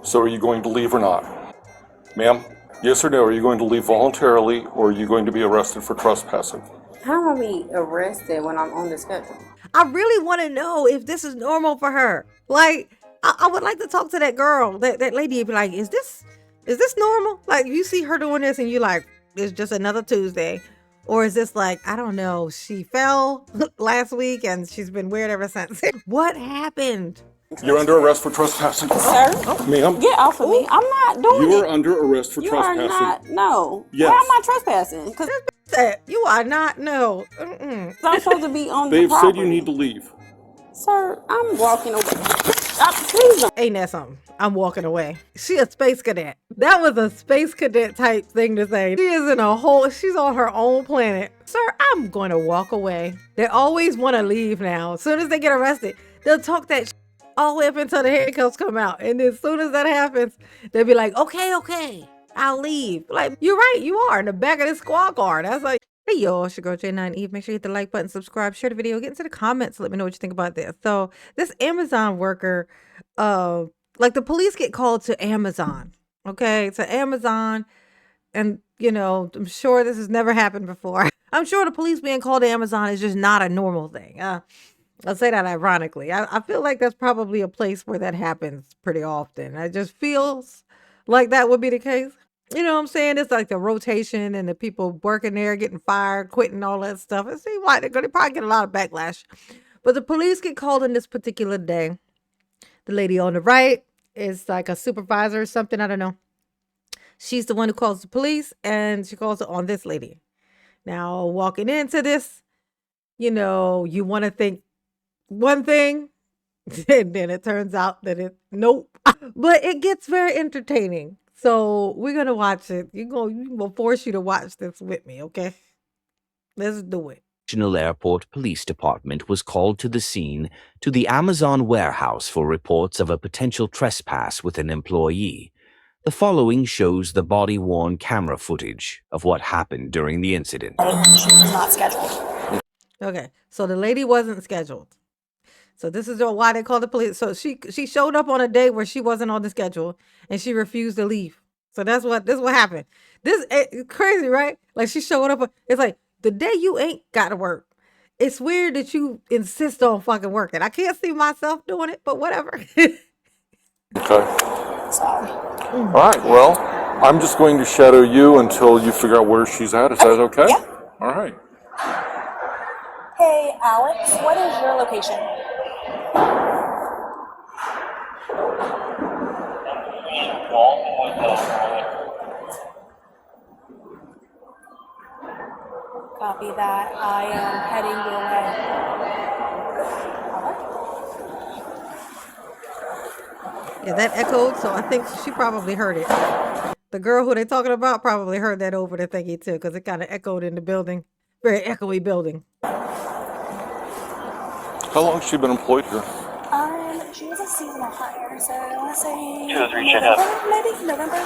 So are you going to leave or not? Ma'am, yes or no, are you going to leave voluntarily or are you going to be arrested for trespassing? How am I be arrested when I'm on the schedule? I really want to know if this is normal for her. Like, I would like to talk to that girl, that lady, and be like, is this normal? Like, you see her doing this and you like, it's just another Tuesday. Or is this like, I don't know, she fell last week and she's been weird ever since. What happened? You're under arrest for trespassing. Sir? Ma'am? Get off of me. I'm not doing it. You are under arrest for You are trespassing. not. No. Yes. Why am I trespassing? Because You are not, no. Mm-mm. I'm supposed to be on the They've property. said you need to leave. Sir, I'm walking away. Please don't. Ain't that something? I'm walking away. She a space cadet. That was a space cadet type thing to say. She is in a whole, she's on her own planet. Sir, I'm going to walk away. They always want to leave now. As soon as they get arrested, they'll talk that shit all the way up until the handcuffs come out. And then as soon as that happens, they'll be like, okay, I'll leave. Like, you're right, you are in the back of this squad car. That's like, hey y'all, it's your girl J9 Eve. Make sure you hit the like button, subscribe, share the video, get into the comments, let me know what you think about this. So this Amazon worker, like the police get called to Amazon, okay, to Amazon, and you know, I'm sure this has never happened before. I'm sure the police being called to Amazon is just not a normal thing. I'll say that ironically. I feel like that's probably a place where that happens pretty often. It just feels like that would be the case. You know what I'm saying? It's like the rotation and the people working there getting fired, quitting, all that stuff. It seems like they're going to probably get a lot of backlash. But the police get called on this particular day. The lady on the right is like a supervisor or something. I don't know. She's the one who calls the police, and she calls it on this lady. Now, walking into this, you know, you want to think one thing, and then it turns out that nope. But it gets very entertaining. So we're gonna watch it. We'll force you to watch this with me, okay? Let's do it. International Airport Police Department was called to the scene to the Amazon warehouse for reports of a potential trespass with an employee. The following shows the body-worn camera footage of what happened during the incident. She was not scheduled. Okay, so the lady wasn't scheduled. So this is why they called the police. So she showed up on a day where she wasn't on the schedule and she refused to leave. So this is what happened. This is crazy, right? Like she showed up. It's like the day you ain't got to work. It's weird that you insist on fucking working. I can't see myself doing it, but whatever. Okay. Sorry. All right, well, I'm just going to shadow you until you figure out where she's at. Is that okay? Yeah. All right. Hey, Alex, what is your location? Copy that. I am heading your way. Yeah, that echoed, so I think she probably heard it. The girl who they talking about probably heard that over the thingy too, because it kind of echoed in the building. Very echoey building. How long has she been employed here? She was a seasonal hire, so I want to say 2 or 3 check up. maybe November.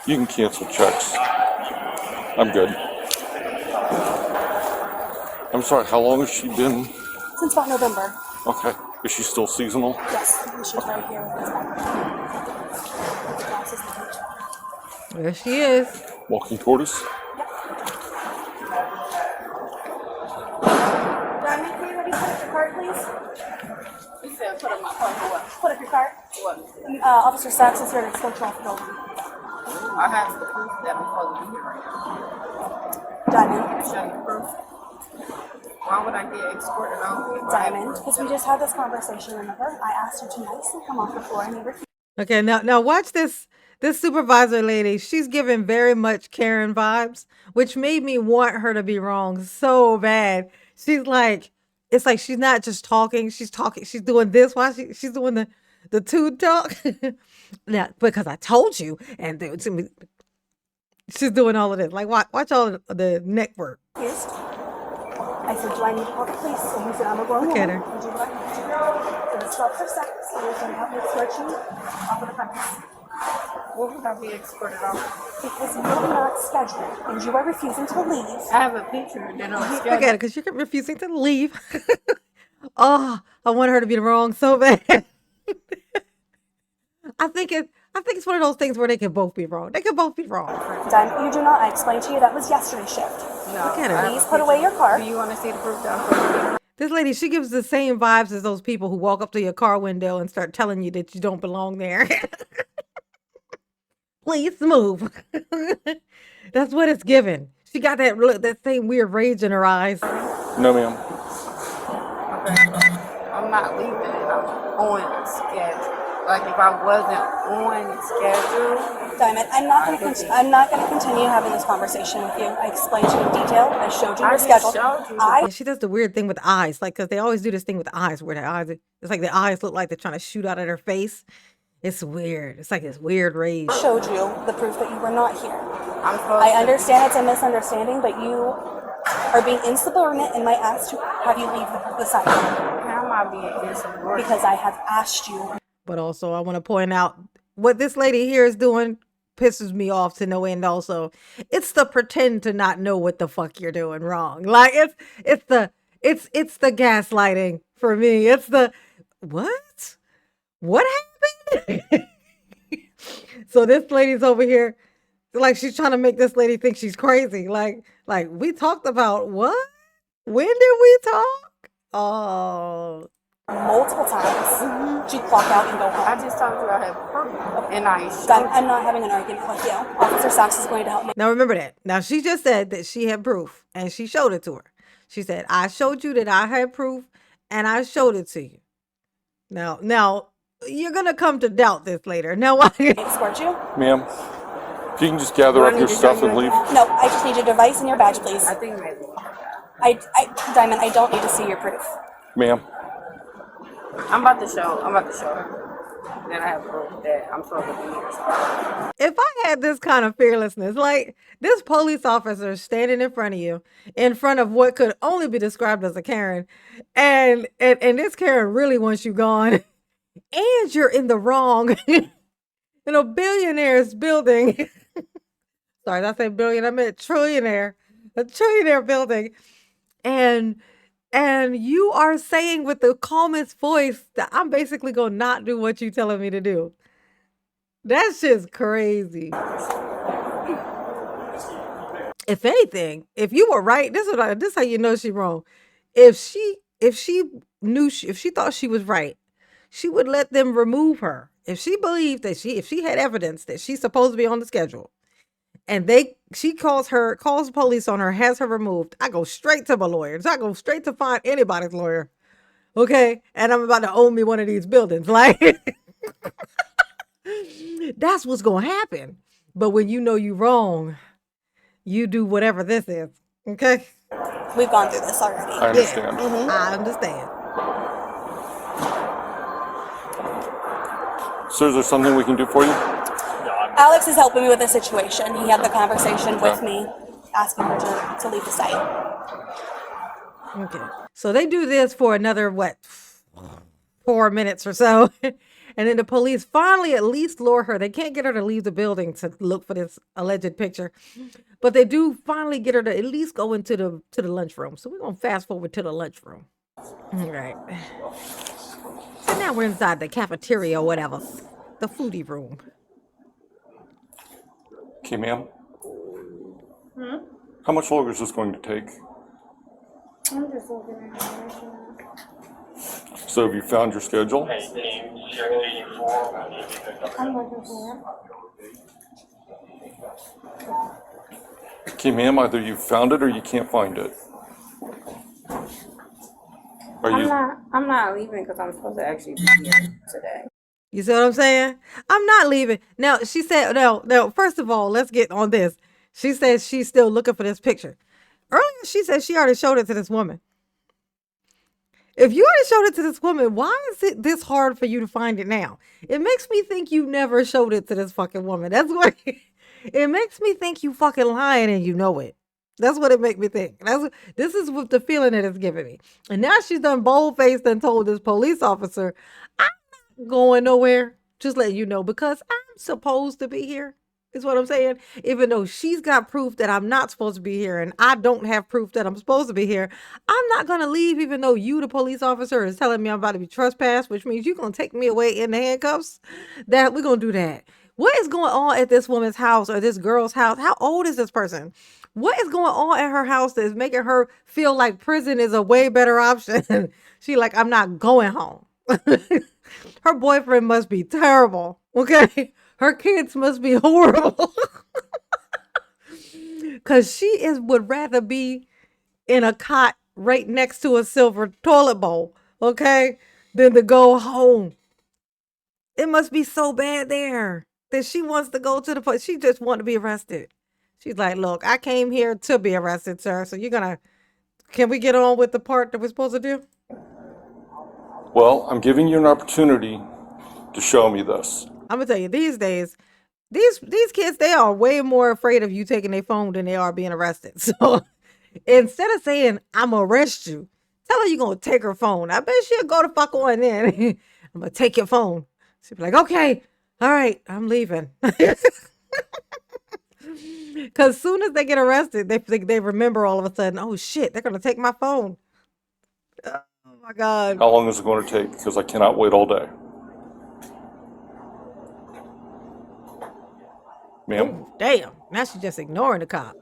You can cancel checks. I'm good. I'm sorry, how long has she been? Since about November. Okay. Is she still seasonal? Yes, she's right here with us. There she is. Walking toward us? Diamond, can you ready to put up your card, please? You said put up my car for what? Put up your card. What? Officer Sachs is here to escort you off the building. I have the proof that I'm supposed to be here right now. Diamond. Show you proof. Why would I get escorted off? Diamond, because we just had this conversation, remember? I asked you to nicely come off the floor and you refused. Okay, now watch this. This supervisor lady, she's giving very much Karen vibes, which made me want her to be wrong so bad. She's like, it's like she's not just talking, she's doing this while she's doing the two talk. Now, because I told you, and she's doing all of this. Like watch all of the neck work. Refused. I said, do I need to call the police? And he said, I'm a grown Look at woman. her. And do what I need to do. So it's 12 for sex. So you're going to help me escort you off of the premise. What would I be escorted off? Because you're not scheduled and you are refusing to leave. I have a picture that I'm Look at her, because you're refusing to leave. Oh, I want her to be wrong so bad. I think it's one of those things where they can both be wrong. They can both be wrong. Done. You do not. I explained to you that was yesterday's shift. No. Look at her. Please put away your car. Do you want to see the proof that I'm supposed to be? This lady, she gives the same vibes as those people who walk up to your car window and start telling you that you don't belong there. Please move. That's what it's given. She got that look, that same weird rage in her eyes. No, ma'am. I'm not leaving it. I'm on schedule. Like if I wasn't on schedule, Diamond, I'm not going to continue having this conversation with you. I explained to you in detail. I showed you I your just schedule. showed you. Yeah, she does the weird thing with the eyes, like, because they always do this thing with the eyes where their eyes, it's like the eyes look like they're trying to shoot out of their face. It's weird. It's like this weird rage. I showed you the proof that you were not here. I'm supposed I to understand it's a misunderstanding, but you are being insubordinate in my ask to have you leave the site How am I being insubordinate? because I have asked you. But also, I want to point out what this lady here is doing pisses me off to no end. Also, it's the pretend to not know what the fuck you're doing wrong. Like it's the gaslighting for me. It's the what happened? So this lady's over here, like she's trying to make this lady think she's crazy. Like we talked about what? When did we talk? Oh. Multiple times. You clock out and go I home. just told you I had proof, and I showed I'm not having an argument with you. Officer Sachs is going to help me. Now remember that. Now she just said that she had proof and she showed it to her. She said, I showed you that I had proof and I showed it to you. Now you're gonna come to doubt this later. Now why? Escort you? Ma'am, if you can just gather Do I up need your to stuff show and you leave. No, I just need your device and your badge, please. I think maybe. Diamond, I don't need to see your proof. Ma'am, I'm about to show her that I have proof that I'm supposed to be here. So. If I had this kind of fearlessness, like this police officer standing in front of you, in front of what could only be described as a Karen, and this Karen really wants you gone, and you're in the wrong in a billionaire's building. Sorry, did I say billion? I meant trillionaire. A trillionaire building. And you are saying with the calmest voice that I'm basically gonna not do what you telling me to do. That's just crazy. If anything, if you were right, this is how you know she wrong. If she thought she was right, she would let them remove her. If she believed that if she had evidence that she's supposed to be on the schedule, and she calls the police on her, has her removed, I go straight to my lawyers. I go straight to find anybody's lawyer. Okay? And I'm about to own me one of these buildings. Like, that's what's going to happen. But when you know you're wrong, you do whatever this is. Okay? We've gone through this already. I understand. I understand. So is there something we can do for you? Alex is helping me with the situation. He had the conversation with me, asking her to leave the site. Okay. So they do this for another, 4 minutes or so. And then the police finally at least lure her. They can't get her to leave the building to look for this alleged picture. But they do finally get her to at least go into the lunchroom. So we're going to fast forward to the lunchroom. All right. So now we're inside the cafeteria or whatever. The foodie room. Okay, ma'am. How much longer is this going to take? I'm just looking at it. So have you found your schedule? I'm looking for it. Okay, ma'am, either you found it or you can't find it. Are you? I'm not leaving because I'm supposed to actually be here today. You see what I'm saying? I'm not leaving. Now, she said, no, first of all, let's get on this. She says she's still looking for this picture. Earlier, she said she already showed it to this woman. If you already showed it to this woman, why is it this hard for you to find it now? It makes me think you never showed it to this fucking woman. That's what it makes me think you fucking lying and you know it. That's what it make me think. This is what the feeling that it's giving me. And now she's done bold-faced and told this police officer, I'm not going nowhere. Just letting you know, because I'm supposed to be here. Is what I'm saying. Even though she's got proof that I'm not supposed to be here and I don't have proof that I'm supposed to be here, I'm not going to leave even though you, the police officer, is telling me I'm about to be trespassed, which means you're going to take me away in the handcuffs. That we're going to do that. What is going on at this woman's house or this girl's house? How old is this person? What is going on at her house that is making her feel like prison is a way better option? She like, I'm not going home. Her boyfriend must be terrible. Okay. Her kids must be horrible. Cause would rather be in a cot right next to a silver toilet bowl, okay, than to go home. It must be so bad there that she wants to go to the police. She just want to be arrested. She's like, look, I came here to be arrested, sir. So can we get on with the part that we're supposed to do? Well, I'm giving you an opportunity to show me this. I'm gonna tell you, these days, these kids, they are way more afraid of you taking their phone than they are being arrested. So instead of saying, I'm gonna arrest you, tell her you're gonna take her phone. I bet she'll go the fuck on then. I'm gonna take your phone. She'll be like, okay, all right, I'm leaving. Because soon as they get arrested, they remember all of a sudden, oh shit, they're gonna take my phone. Oh my God. How long is it going to take? Because I cannot wait all day. Ma'am? Damn, now she's just ignoring the cop.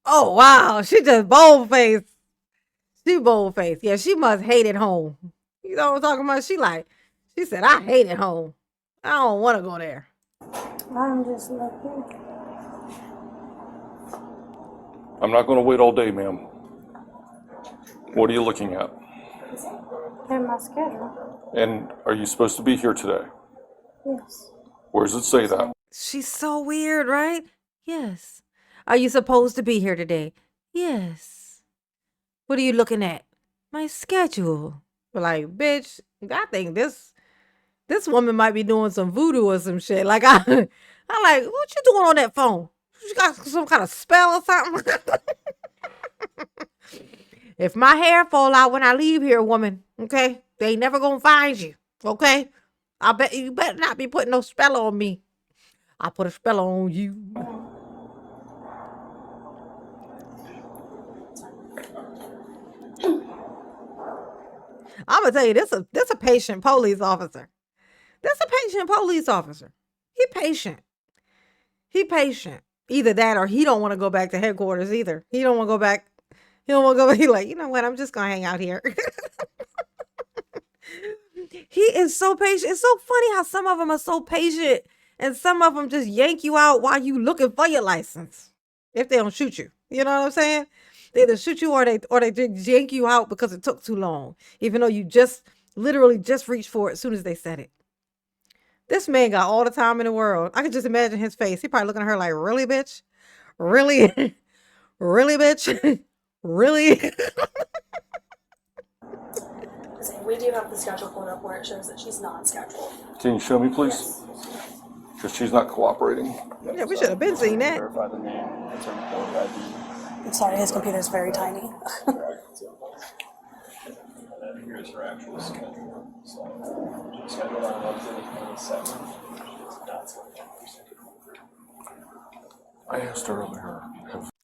Oh wow, she just bold-faced. She bold-faced. Yeah, she must hate it home. You know what I'm talking about? She said, I hate it home. I don't want to go there. I'm just looking. I'm not going to wait all day, ma'am. What are you looking at? In my schedule. And are you supposed to be here today? Yes. Where does it say that? She's so weird, right? Yes. Are you supposed to be here today? Yes. What are you looking at? My schedule. But like, bitch, I think this woman might be doing some voodoo or some shit. Like I'm like, what you doing on that phone? You got some kind of spell or something? If my hair fall out when I leave here, woman, okay, they ain't never gonna find you, okay? I bet you better not be putting no spell on me. I put a spell on you. I'm gonna tell you, this a patient police officer. That's a patient police officer. He patient. He patient. Either that or he don't want to go back to headquarters either. He don't want to go back. He don't want to go. He like, you know what? I'm just gonna hang out here. He is so patient. It's so funny how some of them are so patient and some of them just yank you out while you looking for your license. If they don't shoot you. You know what I'm saying? They either shoot you or they just yank you out because it took too long. Even though you just literally just reached for it as soon as they said it. This man got all the time in the world. I can just imagine his face. He probably looking at her like, really, bitch? Really? Really, bitch? Really? We do have the schedule pulled up where it shows that she's not scheduled. Can you show me, please? Because she's not cooperating. Yeah, we should have been seeing that. Verify the name, return the code ID. I'm sorry, his computer's very tiny. And then here's her actual schedule. So she's scheduled on Wednesday the 27th. That's what I asked earlier.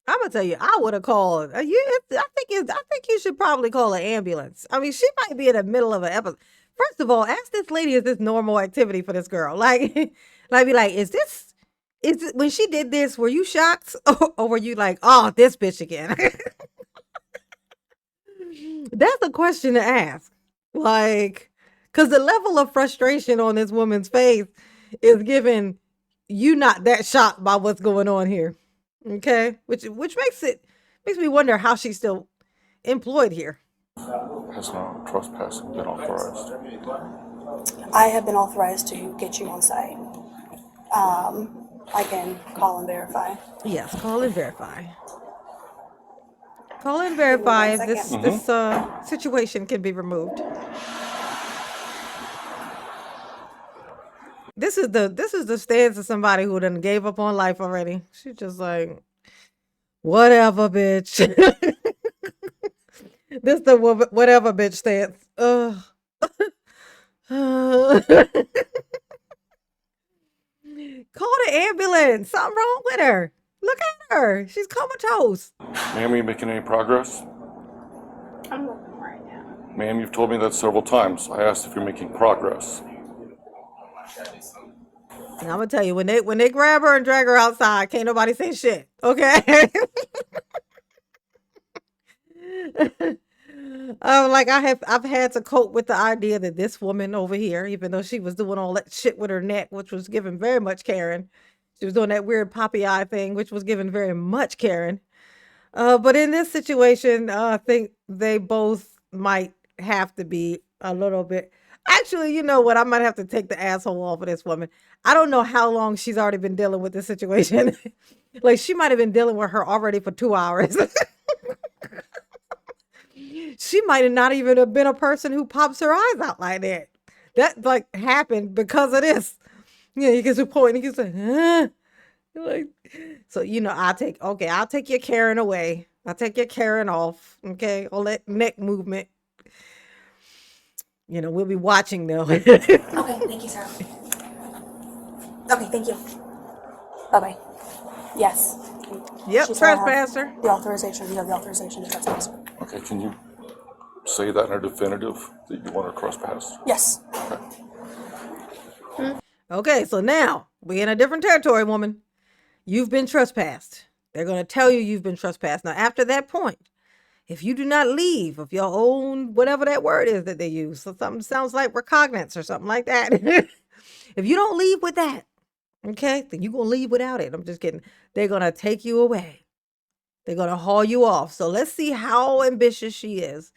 I'm gonna tell you, I would have called. I think you should probably call an ambulance. I mean, she might be in the middle of an episode. First of all, ask this lady, is this normal activity for this girl? Like be like, is this when she did this? Were you shocked, or were you like, oh, this bitch again? That's a question to ask. Like, because the level of frustration on this woman's face is giving you not that shocked by what's going on here. Okay, which makes me wonder how she's still employed here. Has no trespassing been authorized? I have been authorized to get you on site. I can call and verify. Yes, call and verify. Call and verify if this situation can be removed. This is the stance of somebody who done gave up on life already. She's just like, whatever, bitch. This the whatever bitch stance. Call the ambulance. Something wrong with her. Look at her. She's comatose. Ma'am, are you making any progress? I'm looking right now. Ma'am, you've told me that several times. I asked if you're making progress. And I'm gonna tell you, when they grab her and drag her outside, can't nobody say shit. Okay. Like I've had to cope with the idea that this woman over here, even though she was doing all that shit with her neck, which was given very much Karen. She was doing that weird poppy eye thing, which was given very much Karen. But in this situation, I think they both might have to be a little bit. Actually, you know what? I might have to take the asshole off of this woman. I don't know how long she's already been dealing with this situation. Like she might have been dealing with her already for 2 hours. She might have not even have been a person who pops her eyes out like that. That like happened because of this. Yeah, he gets a point. He gets like, huh? Like, so I'll take your Karen away. I'll take your Karen off. Okay, all that neck movement. We'll be watching though. Okay, thank you, sir. Okay, thank you. Bye-bye. Yes. Yep, She said I have trespasser. The authorization, you have the authorization to trespass. Okay, can you say that in a definitive that you want to trespass? Yes. Okay, so now we're in a different territory, woman. You've been trespassed. They're going to tell you you've been trespassed. Now, after that point, if you do not leave of your own, whatever that word is that they use, so something sounds like recognizance or something like that. If you don't leave with that, okay, then you're going to leave without it. I'm just kidding. They're going to take you away. They're going to haul you off. So let's see how ambitious she is,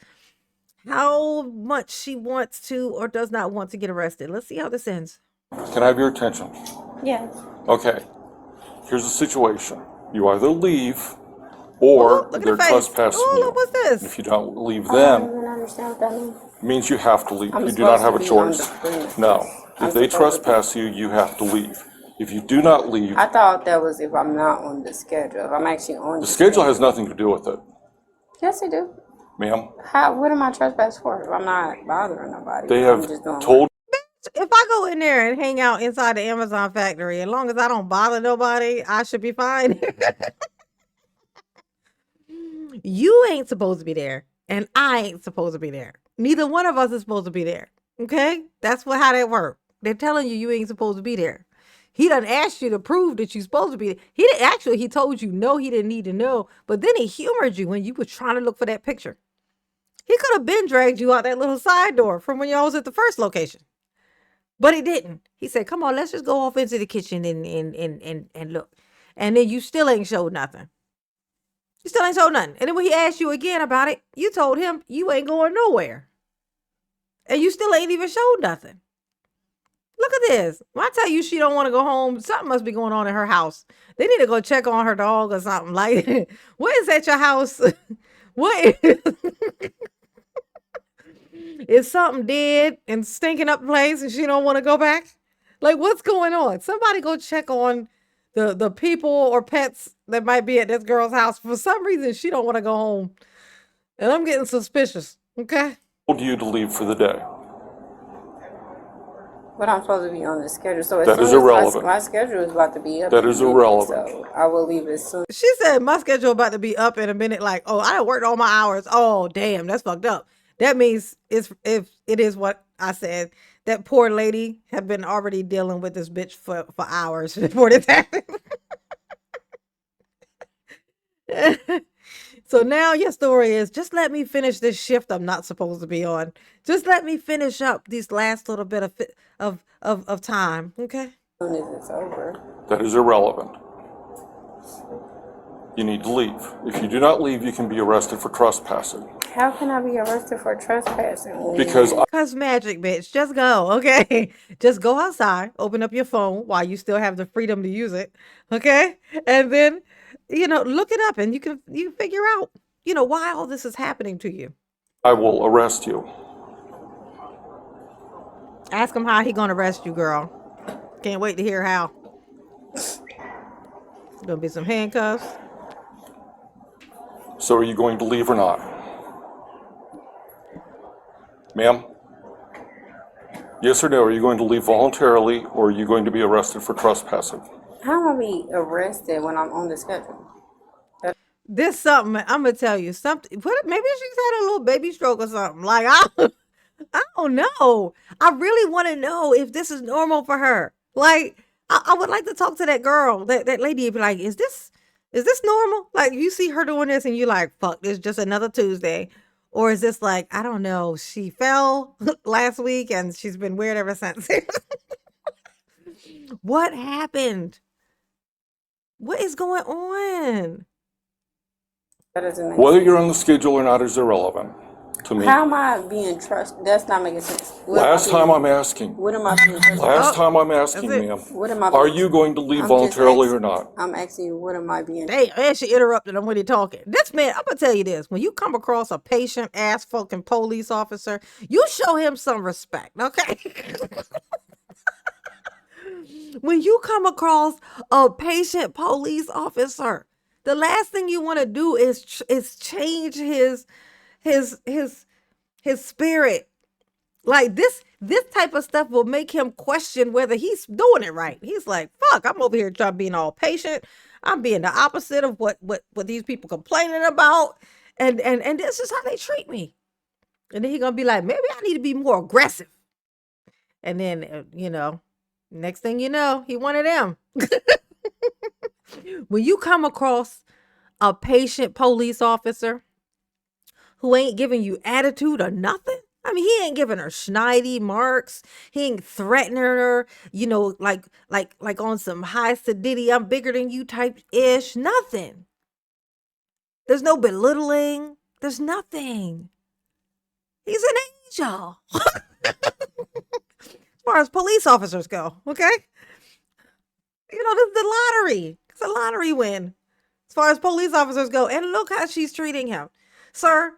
how much she wants to or does not want to get arrested. Let's see how this ends. Can I have your attention? Yeah. Okay, here's the situation. You either leave or Look at they're the face. trespassing Oh, you. look, what's this? And if you don't leave I then, don't even understand what that means. it means you have to leave. I'm You do not supposed have to a be on choice. the premises. No. I'm If they supposed to be. trespass you, you have to leave. If you do not leave, I thought that was if I'm not on the schedule. If I'm actually on the schedule has nothing to do with it, Yes, they do. ma'am. What am I trespassing for? If I'm not bothering nobody. They I'm have just doing told If I go in there and hang out inside the Amazon factory, as long as I don't bother nobody, I should be fine. You ain't supposed to be there, and I ain't supposed to be there. Neither one of us is supposed to be there. Okay? That's how that works. They're telling you ain't supposed to be there. He done asked you to prove that you're supposed to be there. He told you no, he didn't need to know, but then he humored you when you were trying to look for that picture. He could have been dragged you out that little side door from when y'all was at the first location. But he didn't. He said, come on, let's just go off into the kitchen and look. And then you still ain't showed nothing. You still ain't showed nothing. And then when he asked you again about it, you told him you ain't going nowhere. And you still ain't even showed nothing. Look at this. When I tell you she don't want to go home, something must be going on in her house. They need to go check on her dog or something. Like, what is at your house? What is something dead and stinking up the place and she don't want to go back? Like, what's going on? Somebody go check on the people or pets that might be at this girl's house. For some reason, she don't want to go home. And I'm getting suspicious. Okay? you to leave for the day. But I'm supposed to be on the schedule. So as That soon is as irrelevant. my schedule is about to be up. That in is a minute, irrelevant. So I will leave as soon. She said my schedule about to be up in a minute. Like, oh, I done worked all my hours. Oh, damn, that's fucked up. That means if it is what I said, that poor lady had been already dealing with this bitch for hours before this happened. So now your story is just let me finish this shift I'm not supposed to be on. Just let me finish up this last little bit of time, okay? As soon as it's over. That is irrelevant. You need to leave. If you do not leave, you can be arrested for trespassing. How can I be arrested for trespassing? Because Cause magic, bitch. Just go, okay? Just go outside, open up your phone while you still have the freedom to use it, okay? And then, look it up and you can figure out, why all this is happening to you. I will arrest you. Ask him how he gonna arrest you, girl. Can't wait to hear how. Gonna be some handcuffs. So are you going to leave or not? Ma'am? Yes or no? Are you going to leave voluntarily, or are you going to be arrested for trespassing? How am I be arrested when I'm on the schedule? This something I'm gonna tell you something. What maybe she's had a little baby stroke or something. Like I don't know. I really want to know if this is normal for her. Like I would like to talk to that girl, that lady, and be like, is this normal? Like you see her doing this and you like, fuck, this is just another Tuesday. Or is this like, I don't know, she fell last week and she's been weird ever since. What happened? What is going on? That doesn't make Whether sense. you're on the schedule or not is irrelevant to me. How am I being trusted? That's not making sense. Last time I'm asking. What am I being trusted? Last time I'm asking, that's it. ma'am. What am I? Are you going to leave I'm just voluntarily asking- or not? I'm asking you, what am I being? Damn, and she interrupted him when he talking. This man, I'm gonna tell you this: when you come across a patient ass fucking police officer, you show him some respect, okay? When you come across a patient police officer, the last thing you want to do is change his spirit. Like this type of stuff will make him question whether he's doing it right. He's like, fuck, I'm over here trying being all patient. I'm being the opposite of what these people complaining about. And this is how they treat me. And then he's gonna be like, maybe I need to be more aggressive. And then next thing you know, he one of them. When you come across a patient police officer who ain't giving you attitude or nothing, I mean, he ain't giving her schneidi marks. He ain't threatening her, like on some high sedity, I'm bigger than you type ish. Nothing. There's no belittling. There's nothing. He's an angel. As far as police officers go, okay? This is the lottery. It's a lottery win. As far as police officers go. And look how she's treating him. Sir,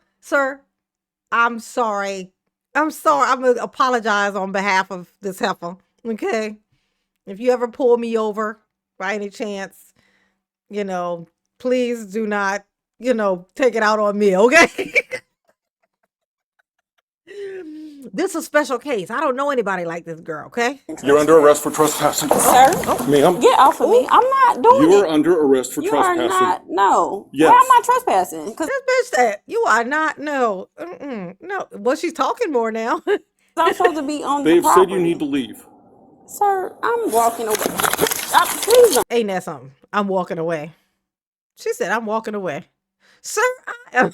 I'm sorry. I'm going to apologize on behalf of this heifer, okay? If you ever pull me over by any chance, please do not, take it out on me, okay? This is a special case. I don't know anybody like this girl, okay? You're under arrest for trespassing. Sir, Ma'am, get off of me. I'm not doing you it. are under arrest for You are trespassing. not. No. Yes. Why am I trespassing? Because This bitch said, you are not, no. No. Well, she's talking more now. I'm supposed to be on the They've property. said you need to leave. Sir, I'm walking away. Please don't. Ain't that something? I'm walking away. She said, I'm walking away. Sir, I am.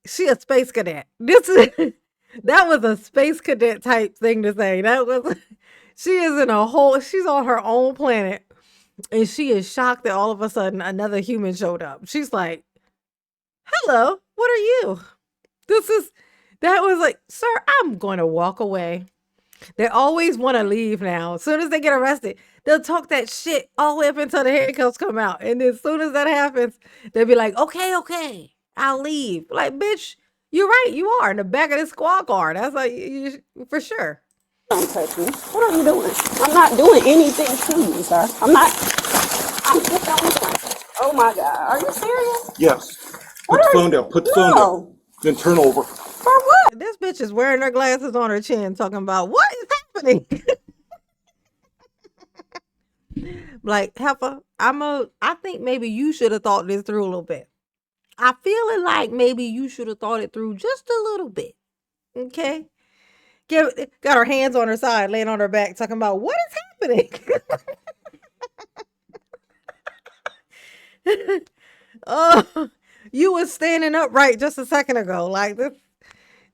She a space cadet. That was a space cadet type thing to say. She is she's on her own planet. And she is shocked that all of a sudden another human showed up. She's like, hello, what are you? That was like, sir, I'm going to walk away. They always want to leave now. As soon as they get arrested, they'll talk that shit all the way up until the handcuffs come out. And then as soon as that happens, they'll be like, okay, I'll leave. Like, bitch, you're right. You are in the back of the squad car. That's like, for sure. Don't touch me. What are you doing? I'm not doing anything to you, sir. I'm just on the front. Oh my God. Are you serious? Yes. Put the phone down. Put the phone down. No. Then turn over. For what? This bitch is wearing her glasses on her chin talking about what is happening. Like, heifer, I think maybe you should have thought this through a little bit. I feeling like maybe you should have thought it through just a little bit. Okay? Got her hands on her side, laying on her back, talking about what is happening. Oh, you was standing upright just a second ago. Like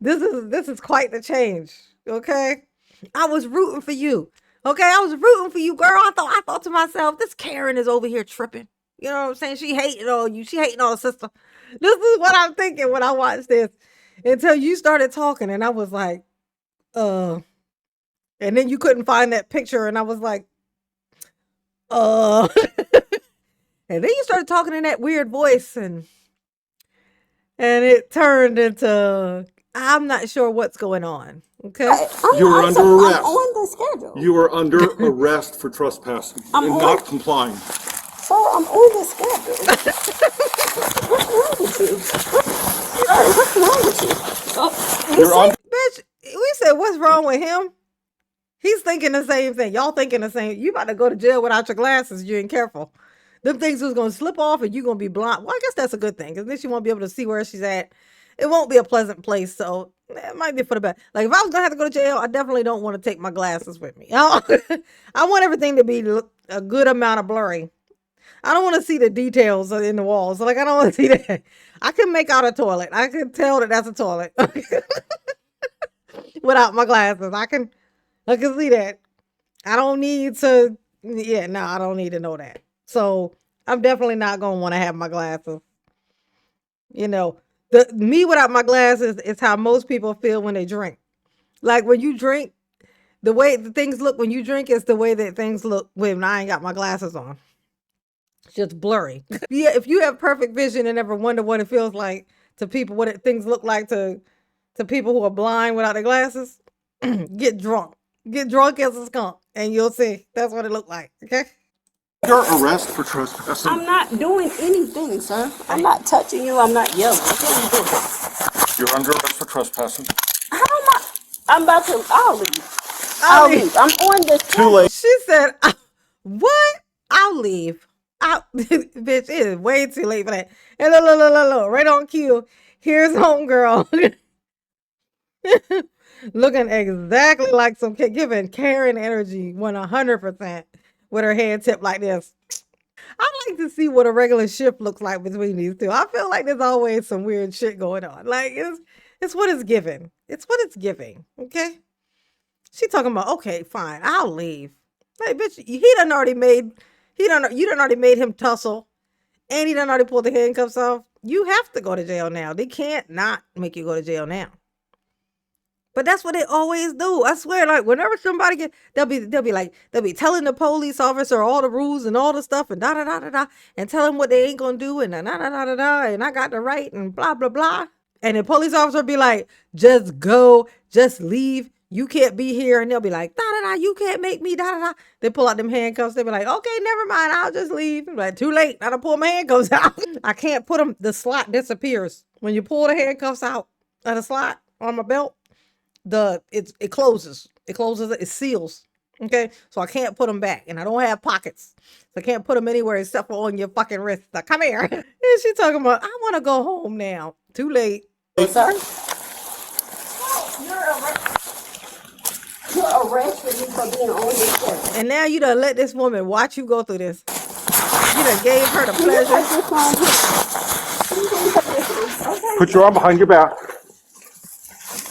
this is quite the change. Okay? I was rooting for you. Okay, I was rooting for you, girl. I thought to myself, this Karen is over here tripping. You know what I'm saying? She hating on you. She hating on her sister. This is what I'm thinking when I watched this. Until you started talking, and I was like, and then you couldn't find that picture, and I was like, and then you started talking in that weird voice, and it turned into, I'm not sure what's going on. Okay. You are under arrest. I'm on the schedule. You are under arrest for trespassing and not complying. Sir, I'm on the schedule. What's wrong with you? Sir, what's wrong with you? Oh, You're on. Bitch, we said, what's wrong with him? He's thinking the same thing. Y'all thinking the same. You about to go to jail without your glasses. You ain't careful. Them things was going to slip off and you going to be blind. Well, I guess that's a good thing because then she won't be able to see where she's at. It won't be a pleasant place. So it might be for the best. Like if I was going to have to go to jail, I definitely don't want to take my glasses with me. I want everything to be a good amount of blurry. I don't want to see the details in the walls. Like I don't want to see that. I can make out a toilet. I can tell that that's a toilet without my glasses. I can see that. I don't need to. Yeah, no, I don't need to know that. So I'm definitely not gonna want to have my glasses. You know, the me without my glasses is how most people feel when they drink. Like when you drink, the way the things look when you drink is the way that things look when I ain't got my glasses on. It's just blurry. Yeah, if you have perfect vision and ever wonder what it feels like to people, things look like to people who are blind without their glasses, get drunk. Get drunk as a skunk, and you'll see. That's what it looked like. Okay. Your arrest for trespassing. I'm not doing anything, sir. I'm not touching you. I'm not yelling. What are you doing? You're under arrest for trespassing. How am I? I'm about to. I'll leave. I'll leave. I'm on this. Too late. She said, "What? I'll leave. Bitch, it is way too late for that." And look, right on cue. Here's homegirl. Looking exactly like some kid, giving Karen energy 100% with her head tipped like this. I like to see what a regular shift looks like between these two. I feel like there's always some weird shit going on. Like it's what it's giving. It's what it's giving. Okay. She talking about, okay, fine, I'll leave. Like, bitch, you done already made him tussle, and he done already pulled the handcuffs off. You have to go to jail now. They can't not make you go to jail now. But that's what they always do. I swear, like whenever somebody they'll be telling the police officer all the rules and all the stuff and da da da da da and tell them what they ain't gonna do and da da da da da and I got the right and blah blah blah. And the police officer be like, just go, just leave. You can't be here. And they'll be like, da da da, you can't make me da da da. They pull out them handcuffs. They be like, okay, never mind, I'll just leave. I'm like, too late. I done pull my handcuffs out. I can't put them. The slot disappears when you pull the handcuffs out of the slot on my belt. It closes. It seals. Okay, so I can't put them back, and I don't have pockets, so I can't put them anywhere except for on your fucking wrist. Now, come here. And she talking about, I want to go home now. Too late. Sir, you're arrested me for being on this show. And now you done let this woman watch you go through this. You done gave her the pleasure. Okay. Put your arm behind your back.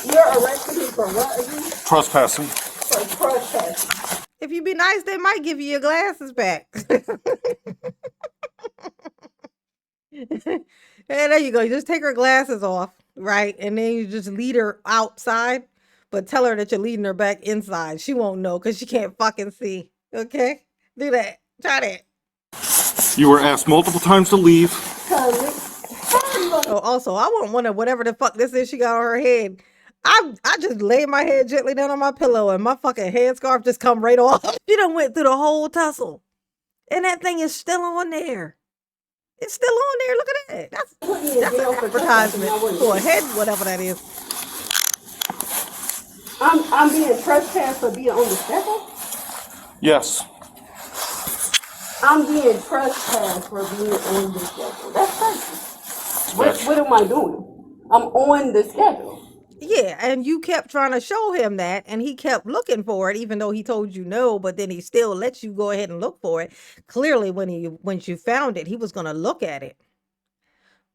You're arresting me for what again? Trespassing. For trespassing. If you be nice, they might give you your glasses back. And there you go. You just take her glasses off, right? And then you just lead her outside, but tell her that you're leading her back inside. She won't know because she can't fucking see. Okay? Do that. Try that. You were asked multiple times to leave. Oh, also, I want one of whatever the fuck this is she got on her head. I just laid my head gently down on my pillow and my fucking headscarf just come right off. She done went through the whole tussle. And that thing is still on there. It's still on there. Look at that. That's an advertisement for a head, whatever that is. I'm being trespassed for being on the schedule? Yes. I'm being trespassed for being on the schedule. That's crazy. What am I doing? I'm on the schedule. Yeah, and you kept trying to show him that, and he kept looking for it, even though he told you no, but then he still lets you go ahead and look for it. Clearly, when you found it, he was going to look at it.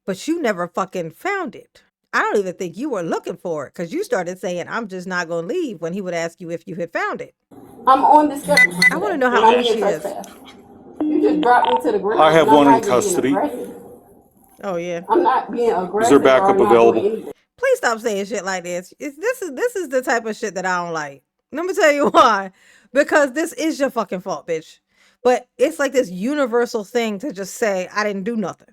But you never fucking found it. I don't even think you were looking for it, because you started saying, I'm just not going to leave, when he would ask you if you had found it. I'm on the schedule. I want to know how old she is. You just dropped me to the ground. I have one in custody. Oh, yeah. I'm not being aggressive. Is there backup available? Please stop saying shit like this. This is the type of shit that I don't like. Let me tell you why. Because this is your fucking fault, bitch. But it's like this universal thing to just say, I didn't do nothing.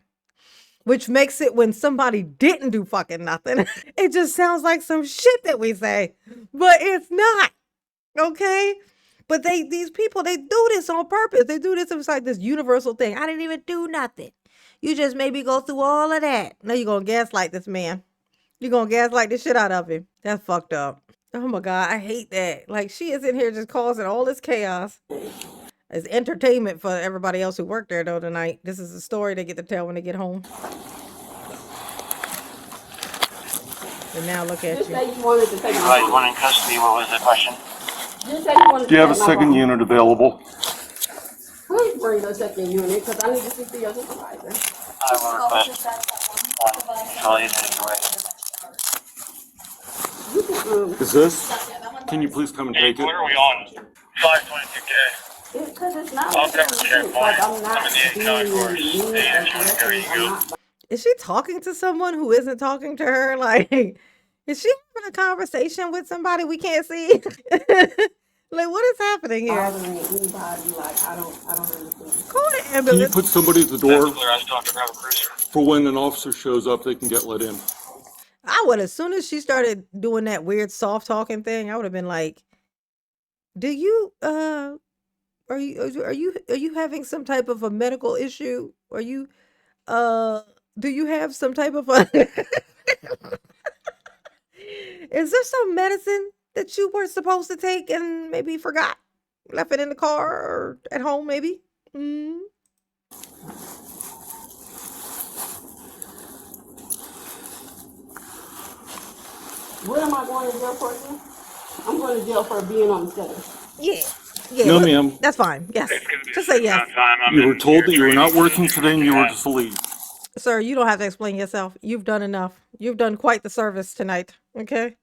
Which makes it when somebody didn't do fucking nothing, it just sounds like some shit that we say. But it's not. Okay? But these people, they do this on purpose. They do this. It's like this universal thing. I didn't even do nothing. You just made me go through all of that. Now you're going to gaslight this man. You gonna gaslight the shit out of him. That's fucked up. Oh my God, I hate that. Like, she is in here just causing all this chaos. It's entertainment for everybody else who worked there, though, tonight. This is a story they get to tell when they get home. And now look at Just you. say you wanted to take my Right, phone. one in custody. What was the question? Just say you wanted to Do you have a take my second phone. unit available? Please bring the second unit, because I need to speak to your supervisor. I will request one facility anyway. You can, Is this? Can you please come and take it? What are we on? 522K. because it's not. I'll cover checkpoint. Like, I'm not I'm in the being concourse. mean Hey, or just wanna go, you aggressive. I'm go. not. Is she talking to someone who isn't talking to her? Like, is she having a conversation with somebody we can't see? Like, what is happening here? Bothering anybody, like, I don't understand. Call the Can you ambulance. put somebody at the door That's clear. I still have to grab a cruiser. for when an officer shows up, they can get let in? I would, as soon as she started doing that weird soft talking thing, I would have been like, do you, are you having some type of a medical issue? Are you, do you have some type of a, is there some medicine that you were supposed to take and maybe forgot? Left it in the car or at home, maybe? Mm. What am I going to jail for again? I'm going to jail for being on the schedule. Yeah. Yeah. No, what- ma'am. That's fine. Yes. Just say yes. You were told that you were not working today and you were to leave. Sir, you don't have to explain yourself. You've done enough. You've done quite the service tonight. Okay?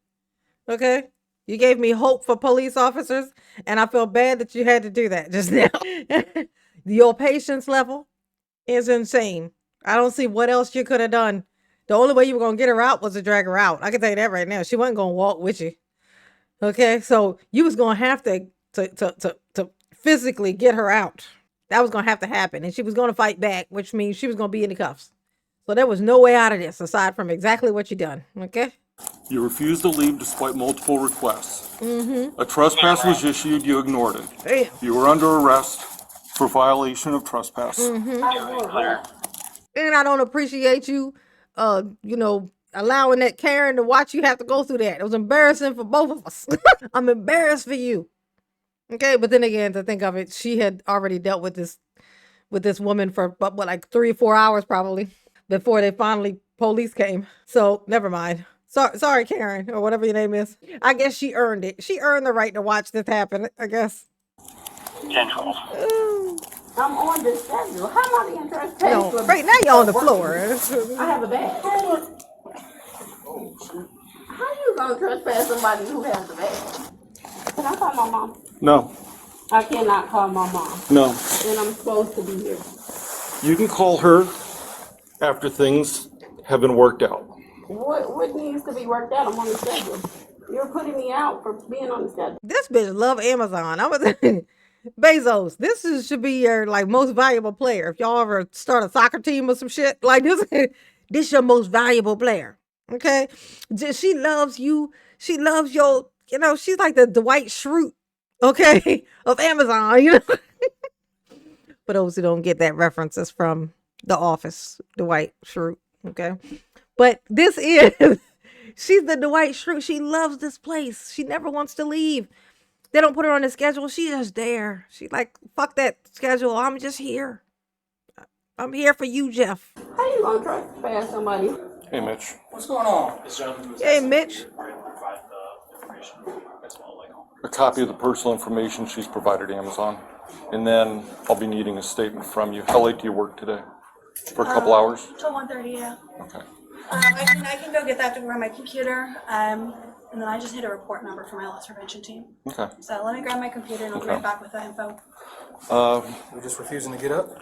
Okay? You gave me hope for police officers, and I feel bad that you had to do that just now. Your patience level is insane. I don't see what else you could have done. The only way you were going to get her out was to drag her out. I can tell you that right now. She wasn't going to walk with you. Okay? So you was going to have to physically get her out. That was going to have to happen. And she was going to fight back, which means she was going to be in the cuffs. So there was no way out of this aside from exactly what you done. Okay? You refused to leave despite multiple requests. A trespass was issued, you ignored it. Damn. You were under arrest for violation of trespass. And I don't appreciate you, allowing that Karen to watch you have to go through that. It was embarrassing for both of us. I'm embarrassed for you. Okay, but then again, to think of it, she had already dealt with this woman for like 3 or 4 hours probably before they police came. So never mind. Sorry, Karen, or whatever your name is. I guess she earned it. She earned the right to watch this happen, I guess. 10-12. I'm on the schedule. How am I being trespassed? No, for- right now you're on the for floor. working? I have a badge. How you gonna trespass somebody who has a badge? Can I call my mom? No, I cannot call my mom. no. And I'm supposed to be here. You can call her after things have been worked out. What needs to be worked out? I'm on the schedule. You're putting me out for being on the schedule. This bitch love Amazon. I was Bezos. Should be your like most valuable player. If y'all ever start a soccer team or some shit like this, this your most valuable player. Okay, she loves you. She loves your. She's like the Dwight Schrute. Okay, of Amazon. For those who don't get that reference, it's from The Office. Dwight Schrute. Okay, but this is. She's the Dwight Schrute. She loves this place. She never wants to leave. They don't put her on the schedule. She's just there. She's like, fuck that schedule. I'm just here. I'm here for you, Jeff. How you gonna trespass somebody? Hey, Mitch. What's going on? This gentleman was Hey, asking Mitch. if I can provide the information as well, like. A copy of the personal information she's provided Amazon. And then I'll be needing a statement from you. How late do you work today? For a couple hours? Till 1:30, yeah. Okay. I can go get that to grab my computer. And then I just hit a report number for my loss prevention team. Okay. So let me grab my computer and I'll be Okay. right back with that info. We just refusing to get up?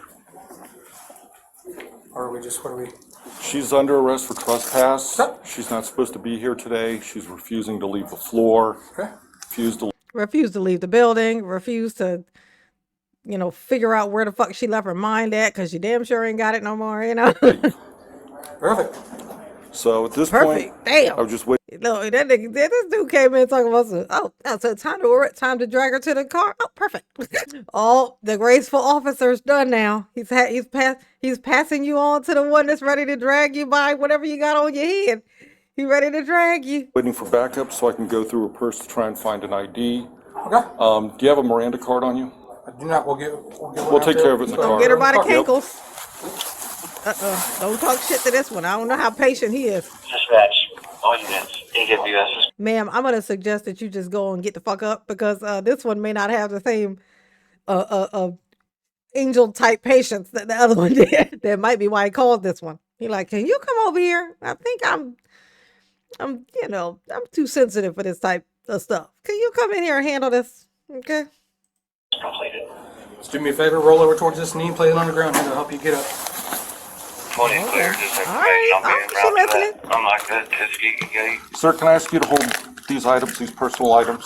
Or are we just, what are we? She's under arrest for trespass. Okay. She's not supposed to be here today. She's refusing to leave the floor. Okay. Refused to leave the building. Refused to, figure out where the fuck she left her mind at because she damn sure ain't got it no more, Perfect. So at this Perfect. point, Damn. I was just waiting. No, this dude came in talking about so time to drag her to the car. Oh, perfect. All the graceful officer's done now. He's passing you on to the one that's ready to drag you by whatever you got on your head. He ready to drag you. Waiting for backup so I can go through her purse to try and find an ID. Okay. Do you have a Miranda card on you? I do not. We'll take care of it in the car. Get her by the Yep. cankles. Don't talk shit to this one. I don't know how patient he is. Dispatch, all units, AWS. Ma'am, I'm gonna suggest that you just go and get the fuck up because this one may not have the same angel type patience that the other one did. That might be why he called this one. He like, can you come over here? I think I'm I'm too sensitive for this type of stuff. Can you come in here and handle this? Okay. Completed. Just do me a favor, roll over towards this knee and play it on the ground here to help you get up. 20 clear, just All right, information. I'll be I'm in route to listening. that. I'm not good to ski gate. Sir, can I ask you to hold these items, these personal items?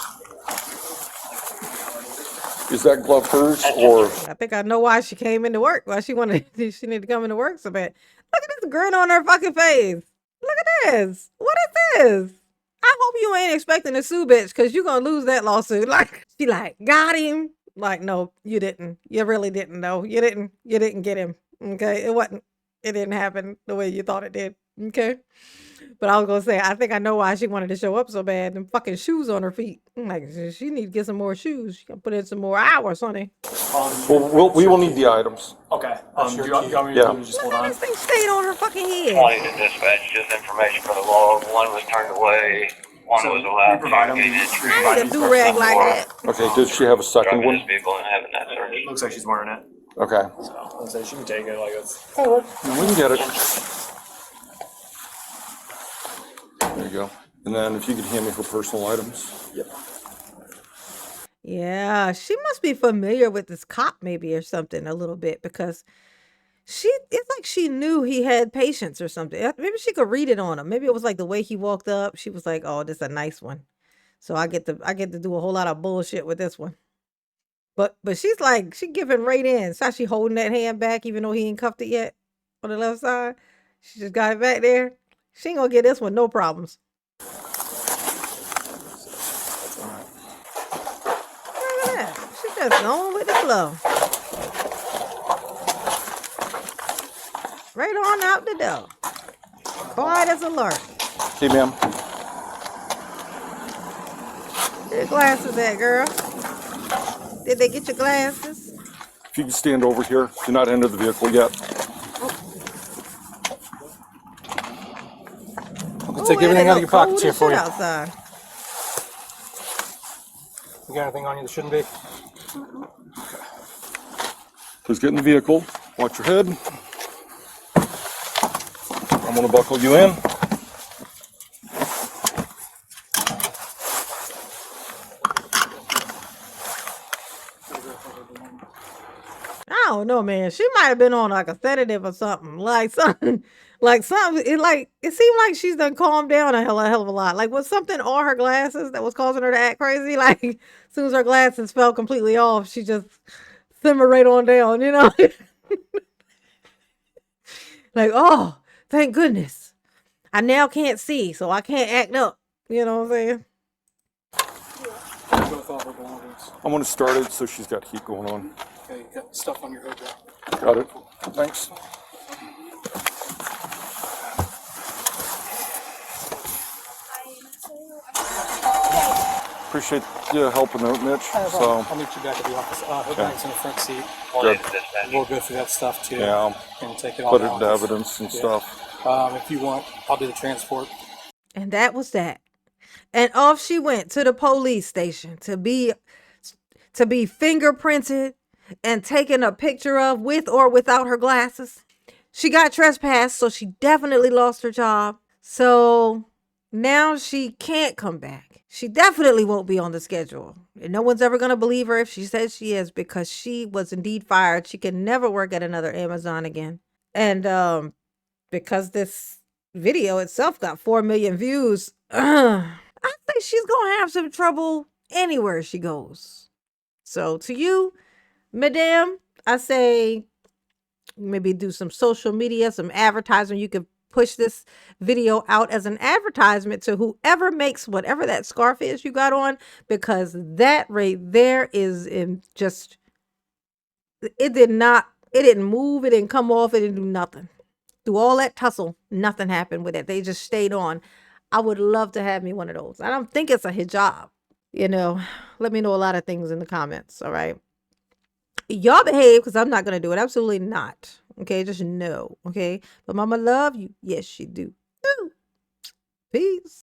Is that glove hers or? I think I know why she came into work. Why she needed to come into work so bad. Look at this grin on her fucking face. Look at this. What is this? I hope you ain't expecting to sue bitch because you're gonna lose that lawsuit. Like she like got him. Like, no, you didn't. You really didn't though. You didn't get him. Okay. It didn't happen the way you thought it did. Okay. But I was gonna say, I think I know why she wanted to show up so bad. Them fucking shoes on her feet. I'm like, she need to get some more shoes. She can put in some more hours, honey. Well, we will need the items. Okay. Do you want me Yeah. to just Look hold how on? this thing stayed on her fucking head. 20 to dispatch, just information for the log. One was turned away, one So was allowed we provide them. to get We entry. I need a do-rag like that. Okay, does she have a second Driving one? this vehicle and having that search. It looks like she's wearing it. Okay, So I'll say she can take it. Like it's. then we can get it. There you go. And then if you could hand me her personal items. Yep. Yeah, she must be familiar with this cop maybe or something a little bit because it's like she knew he had patience or something. Maybe she could read it on him. Maybe it was like the way he walked up. She was like, "Oh, this is a nice one." So I get to do a whole lot of bullshit with this one. But she's like, she giving right in. So she holding that hand back even though he ain't cuffed it yet on the left side. She just got it back there. She ain't gonna get this one no problems. Look at that. She just going with the flow. Right on out the door. Quiet as a lark. Okay, ma'am. Where your glasses at, girl? Did they get your glasses? If you can stand over here, do not enter the vehicle yet. I'll take everything out of your pockets here for you. Outside. You got anything on you that shouldn't be? Please get in the vehicle. Watch your head. I'm gonna buckle you in. I don't know, man. She might have been on like a sedative or something. Like something. It seemed like she's done calmed down a hell of a lot. Like was something on her glasses that was causing her to act crazy? Like as soon as her glasses fell completely off, she just simmered right on down, you know? Like, oh, thank goodness. I now can't see, so I can't act up. You know what I'm saying? Both all her belongings. I'm gonna start it so she's got heat going on. Okay, you got stuff on your hood there. Got it. Thanks. Appreciate you helping out, Mitch. So, I'll meet you back at the office. Her bag's in the front seat. 20 to dispatch. We'll go through that stuff too. yeah, And take it all put it down. into evidence and Yeah. stuff. If you want, I'll do the transport. And that was that. And off she went to the police station to be fingerprinted and taken a picture of with or without her glasses. She got trespassed, so she definitely lost her job. So now she can't come back. She definitely won't be on the schedule. And no one's ever going to believe her if she says she is because she was indeed fired. She can never work at another Amazon again. And because this video itself got 4 million views, I think she's going to have some trouble anywhere she goes. So to you, madam, I say maybe do some social media, some advertising. You could push this video out as an advertisement to whoever makes whatever that scarf is you got on, because that right there is in just, it didn't move, it didn't come off, it didn't do nothing. Through all that tussle, nothing happened with it. They just stayed on. I would love to have me one of those. I don't think it's a hijab. You know, let me know a lot of things in the comments. All right. Y'all behave because I'm not going to do it. Absolutely not. Okay. Just no. Okay. But mama love you. Yes, she do. Peace.